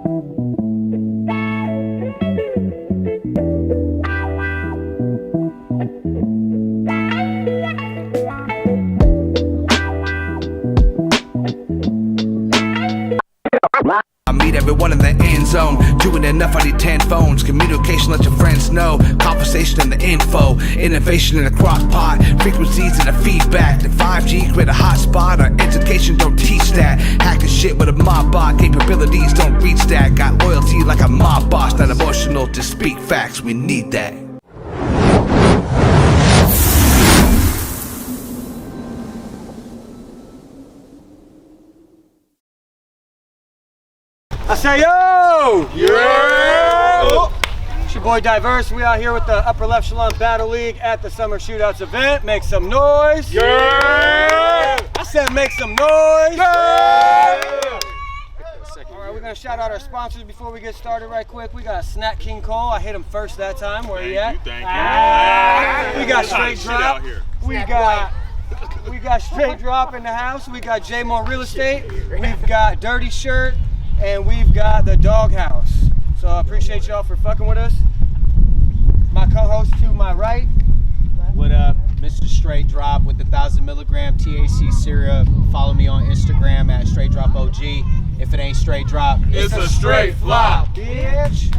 I meet everyone in the end zone. Doing enough, I need 10 phones. Communication, let your friends know. Conversation and the info. Innovation in a crock pot. Frequencies and the feedback. The 5G create a hotspot. Our education don't teach that. Hacking shit with a mob bot. Capabilities don't reach that. Got loyalty like a mob boss. Not emotional to speak facts. We need that. I say yo! Yeah! It's your boy Diverse. We out here with the UpperLeftChelon Battle League at the Summer Shootouts event. Make some noise. Yeah! I said make some noise. Yeah! All right, we're gonna shout out our sponsors before we get started right quick. We got Snack King Cole. I hit him first that time. Where he at? Thank you. We got Straight Drop. We got Straight Drop in the house. We got J More Real Estate. We've got Dirty Shirt. And we've got the Doghouse. So I appreciate y'all for fucking with us. My co-host to my right. What up? Mr. Straight Drop with the 1,000 milligram THC syrup. Follow me on Instagram at Straight Drop OG. If it ain't Straight Drop, It's a straight flop. Bitch.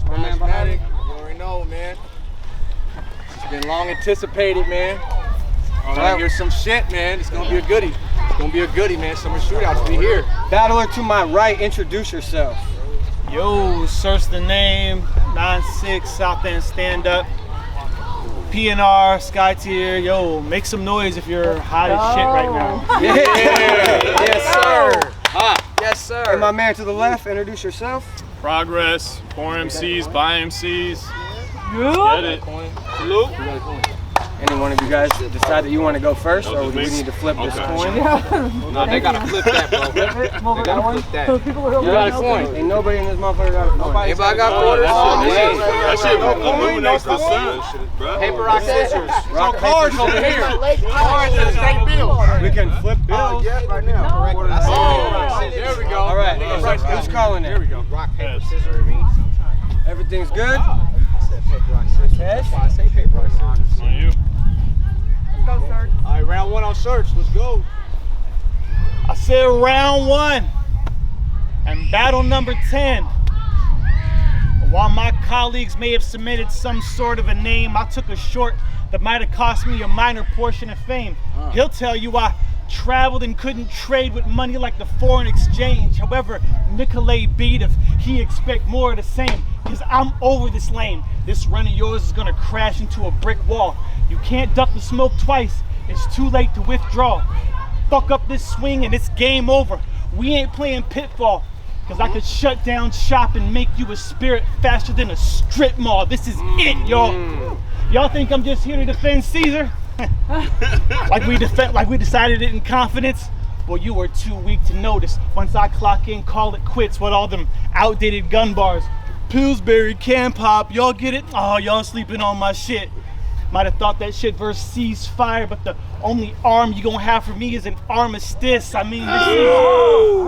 My man behind me. You already know, man. It's been long anticipated, man. All right. right, here's some shit, man. It's gonna be a goodie. It's gonna be a goodie, man. Summer Shootouts, we here. Battler to my right, introduce yourself. Yo, search the name, 9-6 South End stand up. PNR, Sky Tier, yo, make some noise if you're hot as shit right now. Yeah. Yes, sir. Yes, sir. And my man to the left, introduce yourself. Progress, for MCs, by MCs. Get it. Salute. Any one of you guys decide that you want to go first, or do we need to flip this coin? No, they gotta flip that, bro. They gotta flip that. You got a coin. Ain't nobody in this motherfucker got a coin. Anybody got quarters? That shit illuminates the sun, bro. Paper, rock, scissors. Rock, paper, Cards over here. Cards and state bills. We can flip bills. Right now. Oh, there we go. All right, who's calling it? There we go. Rock, paper, scissors. Everything's good? Paper, rock, scissors. That's why I say paper, rock, scissors. On you. All right, round one on search. Let's go. I said round one and battle number 10. While my colleagues may have submitted some sort of a name, I took a short that might have cost me a minor portion of fame. He'll tell you I traveled and couldn't trade with money like the foreign exchange. However, Nicolay beat if he expect more of the same. Cause I'm over this lane. This run of yours is gonna crash into a brick wall. You can't duck the smoke twice. It's too late to withdraw. Fuck up this swing and it's game over. We ain't playing pitfall. Cause I could shut down shop and make you a spirit faster than a strip mall. This is it, y'all. Y'all think I'm just here to defend Caesar? like we decided it in confidence? Well, you were too weak to notice. Once I clock in, call it quits with all them outdated gun bars. Pillsbury, can pop, y'all get it? Oh, y'all sleeping on my shit. Might have thought that shit verse ceasefire, but the only arm you gonna have for me is an armistice. I mean,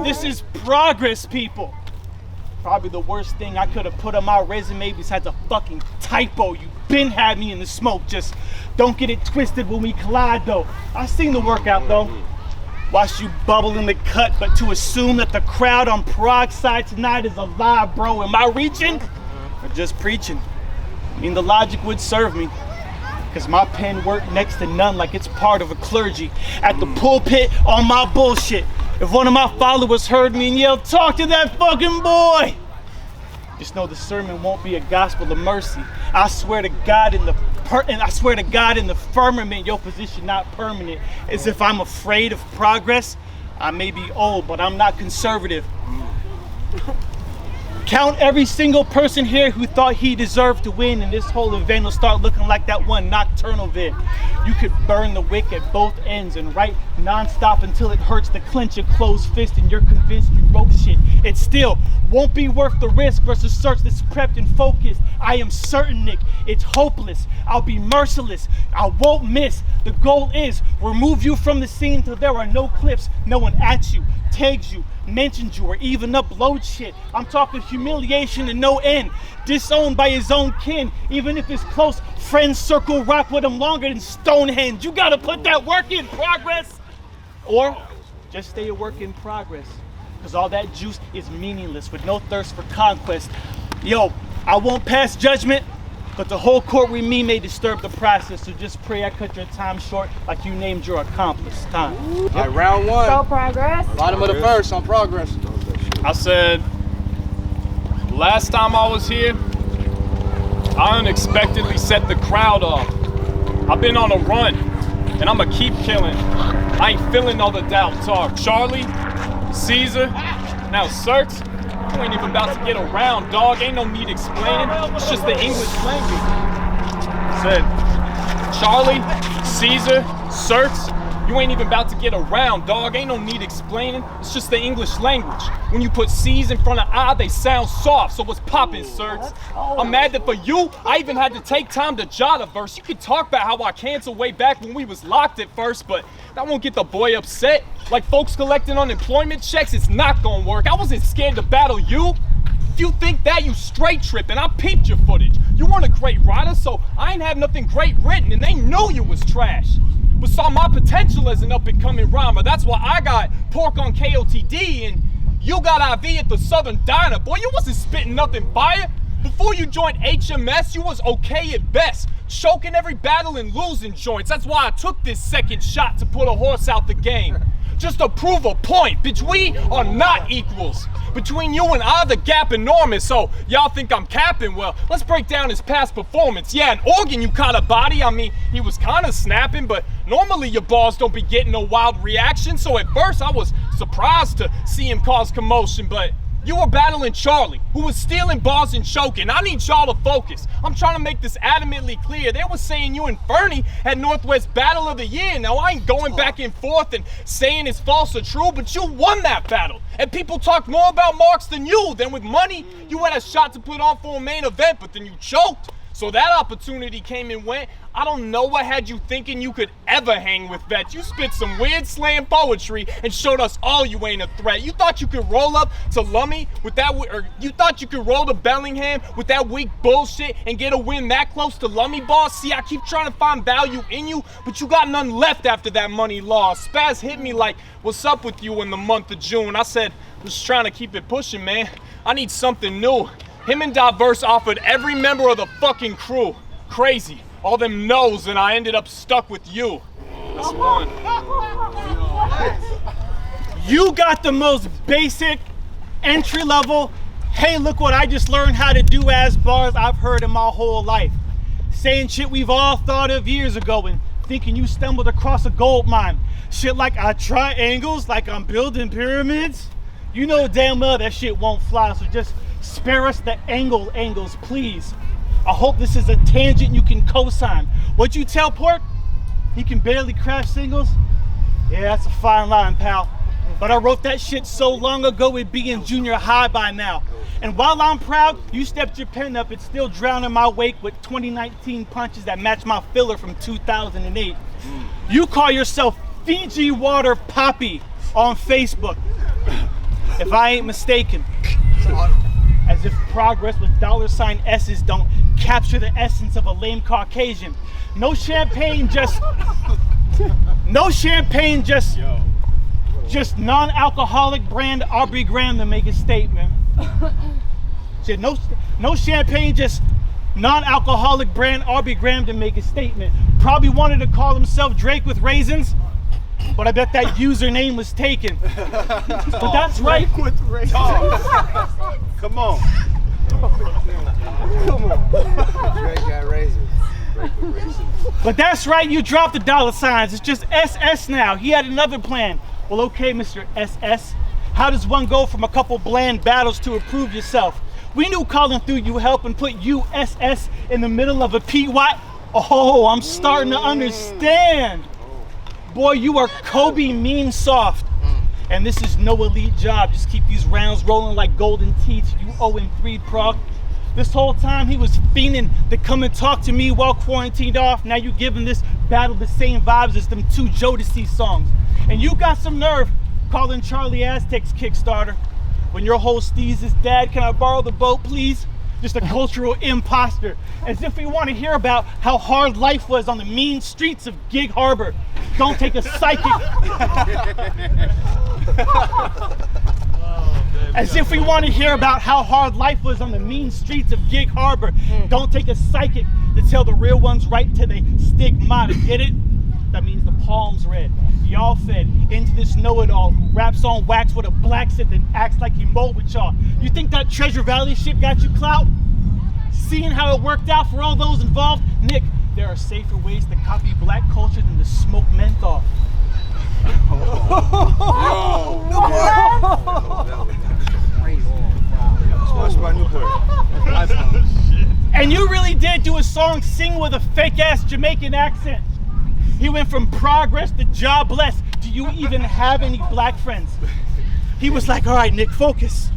this is progress, people. Probably the worst thing I could have put on my resume besides a fucking typo. You been had me in the smoke. Just don't get it twisted when we collide, though. I seen the workout, though. Watch you bubble in the cut, but to assume that the crowd on Prague's side tonight is alive, bro. Am I reaching or just preaching? I mean, the logic would serve me, cause my pen worked next to none like it's part of a clergy. At the pulpit on my bullshit. If one of my followers heard me and yelled, "Talk to that fucking boy," just know the sermon won't be a gospel of mercy. I swear to God in the firmament, your position not permanent. As if I'm afraid of progress. I may be old, but I'm not conservative. Count every single person here who thought he deserved to win, and this whole event will start looking like that one Nocturnal vid. You could burn the wick at both ends and write non-stop until it hurts to clench a closed fist and you're convinced you wrote shit. It still won't be worth the risk versus search that's prepped and focused. I am certain, Nick, it's hopeless. I'll be merciless. I won't miss. The goal is remove you from the scene till there are no clips. No one at you, tags you, mentions you, or even uploads shit. I'm talking humiliation to no end. Disowned by his own kin, even if his close friends circle rock with him longer than Stonehenge. You gotta put that work in progress. Or just stay a work in progress, because all that juice is meaningless with no thirst for conquest. Yo, I won't pass judgment, but the whole court with me may disturb the process, so just pray I cut your time short like you named your accomplice. Time. All right, round one. So Progress. Bottom of the first on Progress. I said, last time I was here, I unexpectedly set the crowd off. I've been on a run, and I'ma keep killing. I ain't feeling all the doubt talk. Charlie, Caesar, now Certs, you ain't even about to get around, dog. Ain't no need explaining. It's just the English language. Said, Charlie, Caesar, Certs, you ain't even about to get around, dog. Ain't no need explaining. It's just the English language. When you put C's in front of I, they sound soft. So what's poppin', Certs? I'm mad that for you, I even had to take time to jot a verse. You could talk about how I canceled way back when we was locked at first, but that won't get the boy upset. Like folks collecting unemployment checks, it's not gonna work. I wasn't scared to battle you. If you think that, you straight tripping. I peeped your footage. You weren't a great writer, so I ain't have nothing great written, and they knew you was trash. But saw my potential as an up-and-coming rhymer. That's why I got pork on KOTD, and you got IV at the Southern Diner. Boy, you wasn't spitting nothing fire. Before you joined HMS, you was okay at best, choking every battle and losing joints. That's why I took this second shot to put a horse out the game. Just to prove a point, bitch, we are not equals. Between you and I, the gap enormous, so y'all think I'm capping? Well, let's break down his past performance. Yeah, in Oregon you caught a body, I mean, he was kinda snapping, but normally your balls don't be getting no wild reaction, so at first I was surprised to see him cause commotion, but you were battling Charlie, who was stealing balls and choking. I need y'all to focus. I'm trying to make this adamantly clear. They were saying you and Fernie had Northwest Battle of the Year. Now, I ain't going back and forth and saying it's false or true, but you won that battle. And people talked more about marks than you. Then with money, you had a shot to put on for a main event, but then you choked. So that opportunity came and went. I don't know what had you thinking you could ever hang with vets. You spit some weird slam poetry and showed us all you ain't a threat. You thought you could roll up to Lummy with that, or you thought you could roll to Bellingham with that weak bullshit and get a win that close to Lummy boss? See, I keep trying to find value in you, but you got none left after that money loss. Spaz hit me like, what's up with you in the month of June? I said, I'm just trying to keep it pushing, man. I need something new. Him and Diverse offered every member of the fucking crew. Crazy. All them no's, and I ended up stuck with you. That's one. You got the most basic, entry-level, hey, look what I just learned how to do as bars I've heard in my whole life. Saying shit we've all thought of years ago and thinking you stumbled across a gold mine. Shit like I triangles, like I'm building pyramids. You know damn well that shit won't fly, so just spare us the angles, please. I hope this is a tangent you can co-sign. What'd you tell Pork? He can barely crash singles? Yeah, that's a fine line, pal. But I wrote that shit so long ago it'd be in junior high by now. And while I'm proud, you stepped your pen up, it's still drowning my wake with 2019 punches that match my filler from 2008. You call yourself Fiji Water Poppy on Facebook, if I ain't mistaken. As if progress with $S's don't capture the essence of a lame Caucasian. No champagne, just non-alcoholic brand Aubrey Graham to make a statement. Shit, no champagne, just non-alcoholic brand Aubrey Graham to make a statement. Probably wanted to call himself Drake with raisins, but I bet that username was taken. But that's right. With raisins. Come on. Drake got raisins. But that's right, you dropped the $. It's just SS now. He had another plan. Well, okay, Mr. SS. How does one go from a couple bland battles to improve yourself? We knew calling through you help and put USS in the middle of a PY. Oh, I'm starting to understand. Boy, you are Kobe mean soft. And this is no elite job. Just keep these rounds rolling like golden teeth. You 0-3, Prog. This whole time he was fiending to come and talk to me while quarantined off. Now you giving this battle the same vibes as them 2 Jodeci songs. And you got some nerve calling Charlie Aztec's Kickstarter. When your host Steez is dad, can I borrow the boat, please? Just a cultural imposter. As if we want to hear about how hard life was on the mean streets of Gig Harbor. Don't take a psychic. As if we want to hear about how hard life was on the mean streets of Gig Harbor. Don't take a psychic to tell the real ones right till they stigmata. Get it? That means the palm's red. Y'all fed into this know-it-all who raps on wax with a black set and acts like he mowed with y'all. You think that Treasure Valley shit got you clout? Seeing how it worked out for all those involved? Nick, there are safer ways to copy black culture than to smoke menthol. And you really did do a song sing with a fake-ass Jamaican accent. He went from progress to jobless. Do you even have any black friends? He was like, all right, Nick, focus.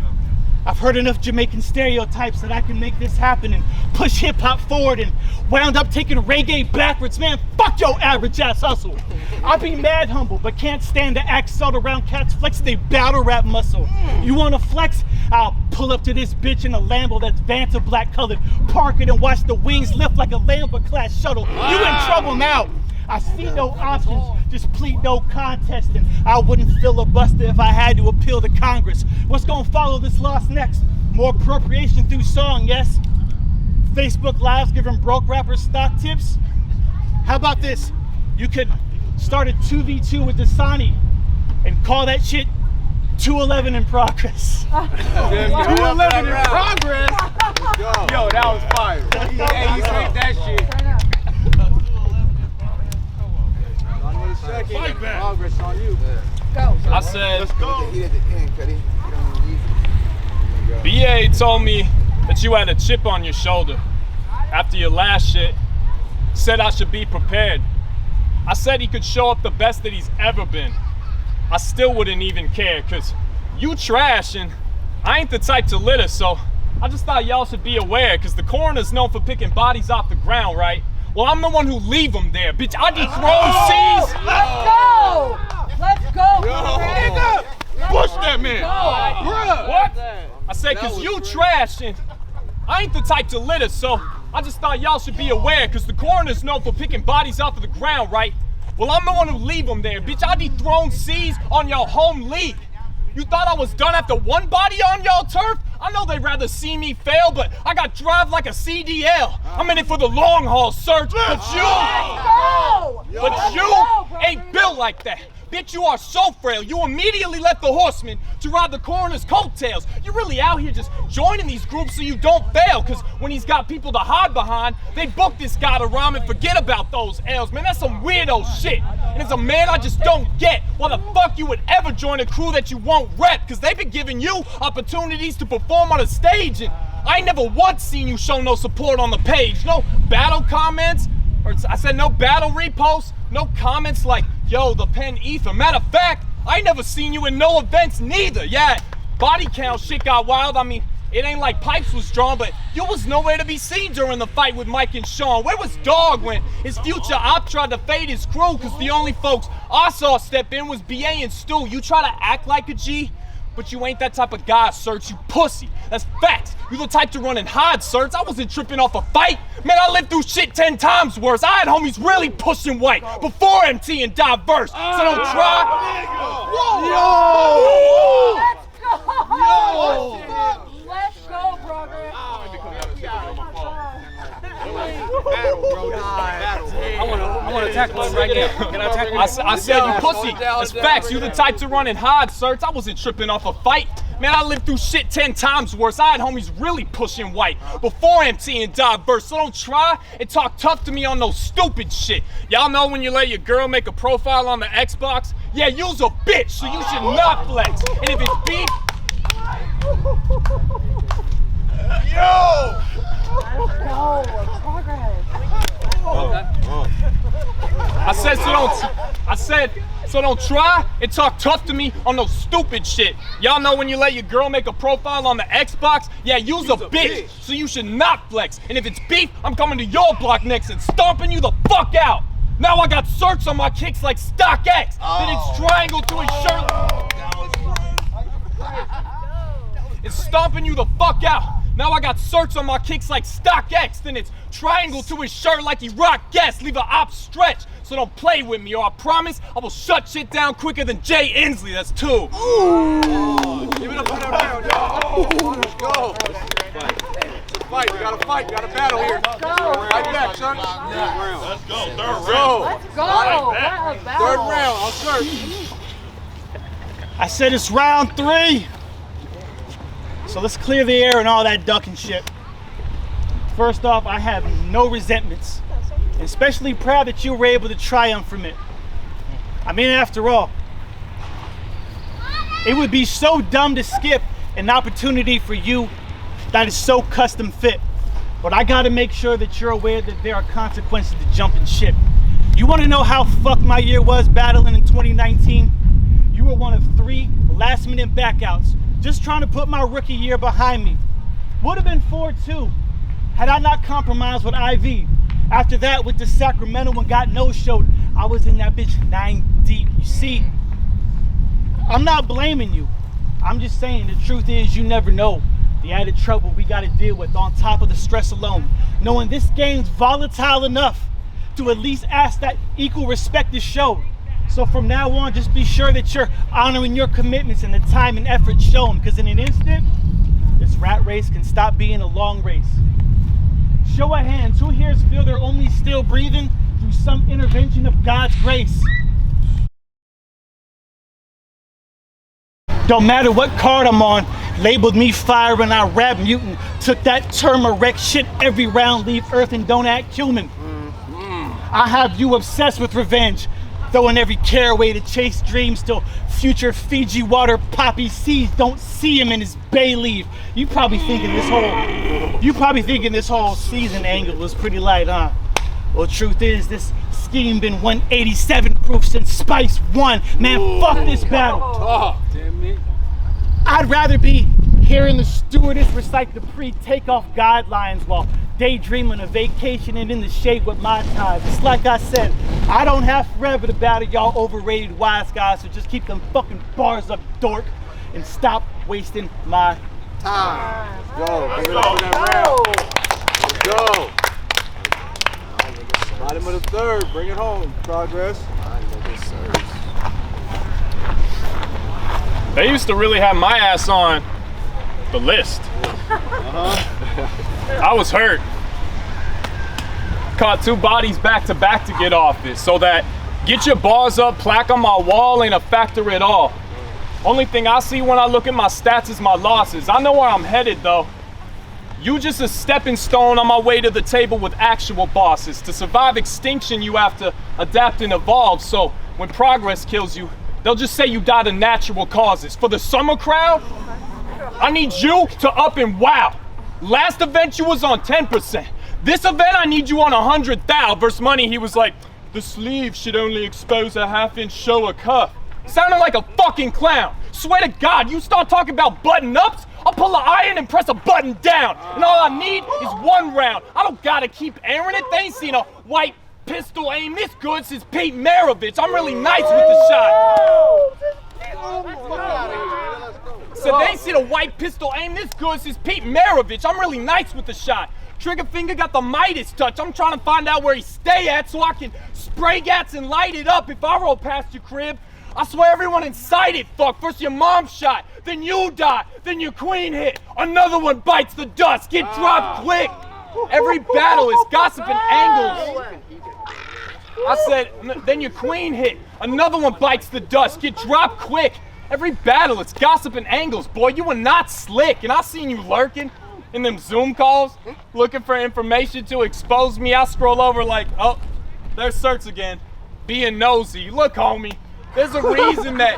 I've heard enough Jamaican stereotypes that I can make this happen and push hip-hop forward, and wound up taking reggae backwards. Man, fuck your average ass hustle. I be mad humble, but can't stand to act salt around cats flexing they battle rap muscle. You wanna flex? I'll pull up to this bitch in a Lambo that's Vanta black colored, park it and watch the wings lift like a Lambert class shuttle. You in trouble now. I see no options, just plead no contest, and I wouldn't filibuster if I had to appeal to Congress. What's gonna follow this loss next? More appropriation through song, yes? Facebook Lives giving broke rappers stock tips? How about this? You could start a 2v2 with Dasani and call that shit 211 in progress. 211 in progress? Yo, that was fire. Hey, you saved that shit. Fight back. Progress on you. Go. I said, Let's go. BA told me that you had a chip on your shoulder after your last shit. Said I should be prepared. I said he could show up the best that he's ever been. I still wouldn't even care, cause you trash and I ain't the type to litter, so I just thought y'all should be aware, cause the coroner's known for picking bodies off the ground, right? Well, I'm the one who leave them there, bitch. I dethrone C's. Let's go! Nigga, push that man. Bruh. What? I said, cause you trash and I ain't the type to litter, so I just thought y'all should be aware, cause the coroner's known for picking bodies off of the ground, right? Well, I'm the one who leave them there, bitch. I dethrone C's on your home league. You thought I was done after one body on y'all turf? I know they'd rather see me fail, but I got drive like a CDL. I'm in it for the long haul, Certs, but you ain't built like that. Bitch, you are so frail. You immediately left the horsemen to ride the coroner's coattails. You're really out here just joining these groups so you don't fail, cause when he's got people to hide behind, they book this guy to rhyme and forget about those L's. Man, that's some weirdo shit. And as a man, I just don't get why the fuck you would ever join a crew that you won't rep, cause they've been giving you opportunities to perform on a stage, and I ain't never once seen you show no support on the page. No battle comments, or I said no battle reposts, no comments like, yo, the pen ether. Matter of fact, I ain't never seen you in no events neither. Yeah, body count shit got wild. I mean, it ain't like pipes was drawn, but you was nowhere to be seen during the fight with Mike and Sean. Where was Dog when his future op tried to fade his crew? Cause the only folks I saw step in was BA and Stu. You try to act like a G, but you ain't that type of guy, Certs, you pussy. That's facts. You the type to run and hide, Certs. I wasn't tripping off a fight. Man, I lived through shit 10 times worse. I had homies really pushing white before MT and diverse. So don't try. Let's go, Progress. I want to tackle him right now. Can I tackle him? I said you pussy. That's facts. You the type to run and hide, Certs. I wasn't tripping off a fight. Man, I lived through shit 10 times worse. I had homies really pushing white before MT and diverse. So don't try and talk tough to me on no stupid shit. Y'all know when you let your girl make a profile on the Xbox? Yeah, you's a bitch, so you should not flex. And if it's beef... Let's go, Progress. I said so don't try and talk tough to me on no stupid shit. Y'all know when you let your girl make a profile on the Xbox? Yeah, you's a bitch, so you should not flex. And if it's beef, I'm coming to your block next and stomping you the fuck out. Now I got certs on my kicks like StockX. Then it's triangle to his shirt. It's stomping you the fuck out. Now I got certs on my kicks like StockX. Then it's triangle to his shirt like he rock guest. Leave a op stretch. So don't play with me or I promise I will shut shit down quicker than Jay Inslee. That's 2. Give it up for that round, y'all. Let's go. It's a fight. We got to fight. We got to battle here. Right back, son. Let's go. Third round. Let's go. What a battle. Third round. I'll start. I said it's round 3. So let's clear the air and all that ducking shit. First off, I have no resentments. Especially proud that you were able to triumph from it. I mean, after all, it would be so dumb to skip an opportunity for you that is so custom fit. But I gotta make sure that you're aware that there are consequences to jumping ship. You wanna know how fucked my year was battling in 2019? You were one of 3 last minute backouts, just trying to put my rookie year behind me. Would have been 4-2 had I not compromised with IV. After that, with the Sacramento and got no-showed, I was in that bitch 9 deep. You see, I'm not blaming you. I'm just saying the truth is you never know the added trouble we gotta deal with on top of the stress alone. Knowing this game's volatile enough to at least ask that equal respect is shown. So from now on, just be sure that you're honoring your commitments and the time and effort shown, because in an instant, this rat race can stop being a long race. Show of hands, who here feel they're only still breathing through some intervention of God's grace? Don't matter what card I'm on, labeled me fire and I rap mutant. Took that term erect shit every round, leave earth and don't act human. I have you obsessed with revenge, throwing every care away to chase dreams till future Fiji water poppy seeds don't see him in his bay leaf. You probably thinking this whole season angle was pretty light, huh? Well, truth is, this scheme been 187 proof since Spice 1. Man, fuck this battle. I'd rather be hearing the stewardess recite the pre-takeoff guidelines while daydreaming of vacation and in the shade with my time. Just like I said, I don't have forever to battle y'all overrated wise guys, so just keep them fucking bars up, dork, and stop wasting my time. Let's go. Give it up for that round. Let's go. Bottom of the third. Bring it home. Progress. They used to really have my ass on the list. I was hurt. Caught 2 bodies back to back to get off it, so that get your bars up plaque on my wall ain't a factor at all. Only thing I see when I look at my stats is my losses. I know where I'm headed though. You just a stepping stone on my way to the table with actual bosses. To survive extinction, you have to adapt and evolve, so when progress kills you, they'll just say you died of natural causes. For the summer crowd, I need you to up and wow. Last event you was on 10%. This event I need you on 100,000 versus money. He was like, the sleeve should only expose a half-inch show of cuff. Sounded like a fucking clown. Swear to God, you start talking about button-ups, I'll pull an iron and press a button down. And all I need is 1 round. I don't gotta keep airing it. They ain't seen a white pistol aim this good since Pete Maravich. I'm really nice with the shot. So they ain't seen a white pistol aim this good since Pete Maravich. I'm really nice with the shot. Trigger finger got the Midas touch. I'm trying to find out where he stay at so I can spray gats and light it up if I roll past your crib. I swear everyone inside it, fuck. First your mom shot, then you die, then your queen hit. Another one bites the dust, get dropped quick. Every battle is gossip and angles. I said, then your queen hit. Another one bites the dust, get dropped quick. Every battle is gossip and angles, boy. You were not slick, and I seen you lurking in them Zoom calls, looking for information to expose me. I scroll over like, oh, there's Certs again, being nosy. Look, homie, There's a reason that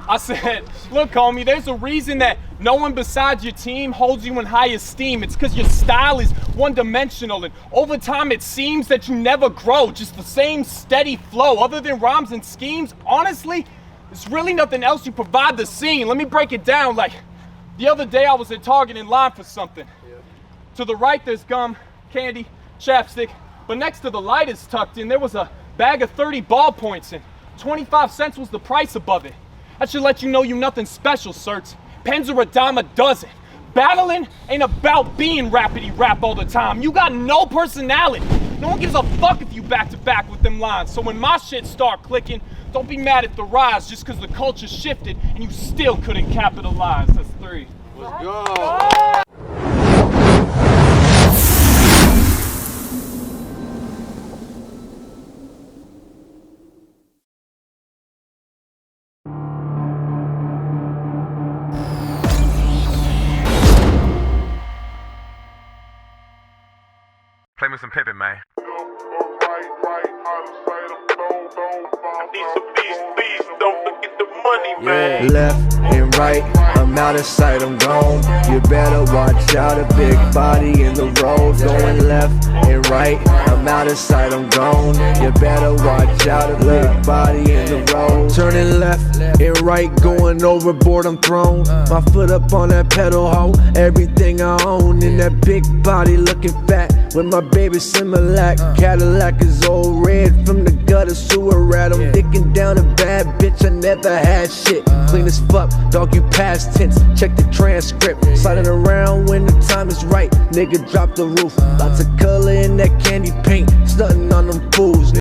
I said, look, homie, there's a reason that no one besides your team holds you in high esteem. It's because your style is one-dimensional, and over time it seems that you never grow, just the same steady flow. Other than rhymes and schemes, honestly, there's really nothing else you provide the scene. Let me break it down. Like, the other day I was at Target in line for something. To the right there's gum, candy, chapstick, but next to the light is tucked in, there was a bag of 30 ballpoints, and 25 cents was the price above it. That should let you know you nothing special, Certs. Pens are a dime a dozen. Battling ain't about being rappity-rap all the time. You got no personality. No one gives a fuck if you back-to-back with them lines. So when my shit start clicking, don't be mad at the rise just because the culture shifted and you still couldn't capitalize. That's 3. Let's go. Play me some Pippin, man. Yeah. Left and right, I'm out of sight, I'm gone. You better watch out, a big body in the road. Going left and right, I'm out of sight, I'm gone. You better watch out, a big body in the road. Turning left and right, going overboard, I'm thrown. My foot up on that pedal, ho. Everything I own in that big body looking fat. With my baby Similac, Cadillac is all red from the gutter sewer rat. I'm dicking down a bad bitch, I never had shit. Clean as fuck, dog, you past tense. Check the transcript, sliding around when the time is right. Nigga, drop the roof. Lots of color in that candy paint, stunting on them fools.